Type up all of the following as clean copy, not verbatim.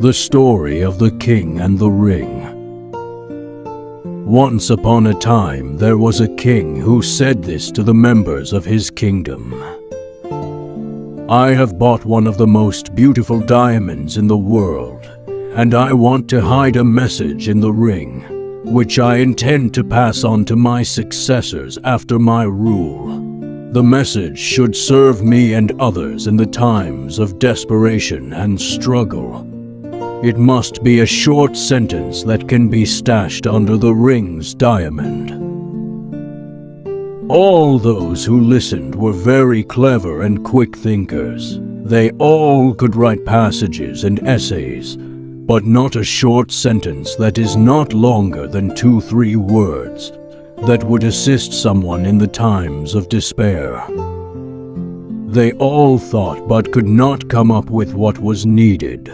The Story of the King and the Ring. Once upon a time there was a king who said this to the members of his kingdom. I have bought one of the most beautiful diamonds in the world, and I want to hide a message in the ring, which I intend to pass on to my successors after my rule. The message should serve me and others in the times of desperation and struggle. It must be a short sentence that can be stashed under the ring's diamond. All those who listened were very clever and quick thinkers. They all could write passages and essays, but not a short sentence that is not longer than 2-3 words that would assist someone in the times of despair. They all thought but could not come up with what was needed.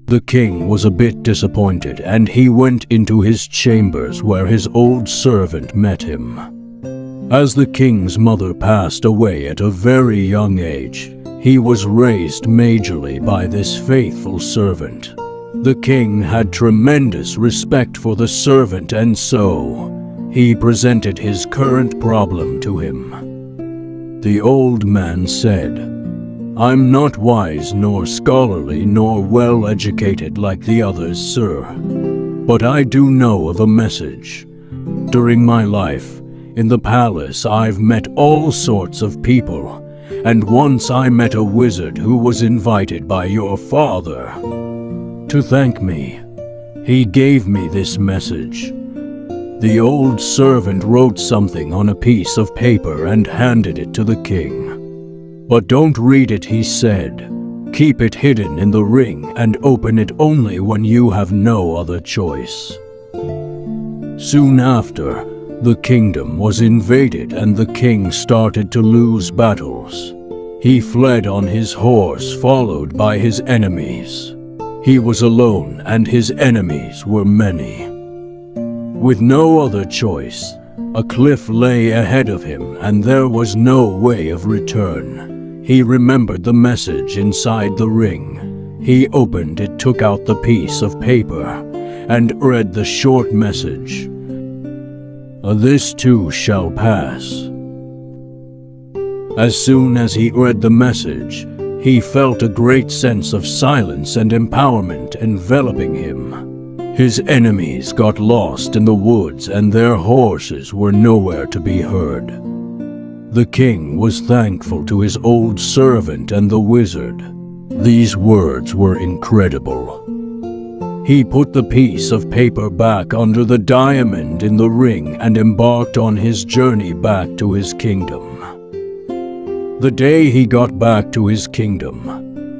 The king was a bit disappointed, and he went into his chambers where his old servant met him. As the king's mother passed away at a very young age, he was raised majorly by this faithful servant. The king had tremendous respect for the servant, and so he presented his current problem to him. The old man said, "I'm not wise nor scholarly nor well-educated like the others, sir, but I do know of a message. During my life, in the palace I've met all sorts of people, and once I met a wizard who was invited by your father to thank me. He gave me this message." The old servant wrote something on a piece of paper and handed it to the king. "But don't read it," he said. "Keep it hidden in the ring and open it only when you have no other choice." Soon after, the kingdom was invaded and the king started to lose battles. He fled on his horse, followed by his enemies. He was alone and his enemies were many. With no other choice, a cliff lay ahead of him and there was no way of return. He remembered the message inside the ring. He opened it, took out the piece of paper, and read the short message. "This too shall pass." As soon as he read the message, he felt a great sense of silence and empowerment enveloping him. His enemies got lost in the woods and their horses were nowhere to be heard. The king was thankful to his old servant and the wizard. These words were incredible. He put the piece of paper back under the diamond in the ring and embarked on his journey back to his kingdom. The day he got back to his kingdom,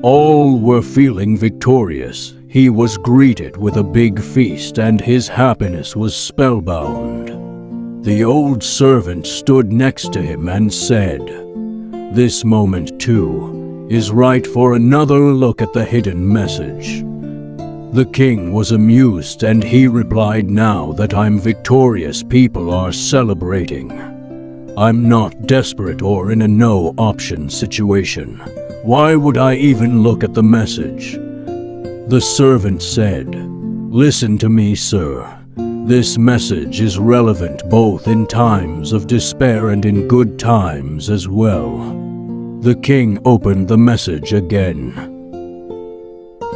all were feeling victorious. He was greeted with a big feast and his happiness was spellbound. The old servant stood next to him and said, "This moment, too, is right for another look at the hidden message." The king was amused and he replied, "Now that I'm victorious, people are celebrating. I'm not desperate or in a no-option situation. Why would I even look at the message?" The servant said, "Listen to me, sir. This message is relevant both in times of despair and in good times as well." The king opened the message again.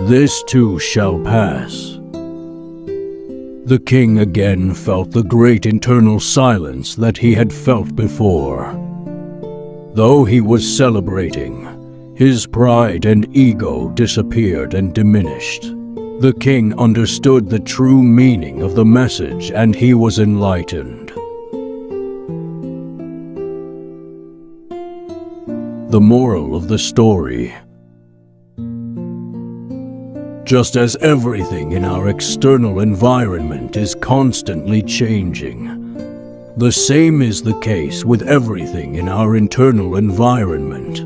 "This too shall pass." The king again felt the great internal silence that he had felt before. Though he was celebrating, his pride and ego disappeared and diminished. The king understood the true meaning of the message and he was enlightened. The moral of the story: just as everything in our external environment is constantly changing, the same is the case with everything in our internal environment.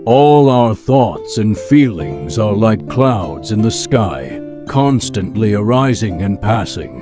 All our thoughts and feelings are like clouds in the sky, constantly arising and passing.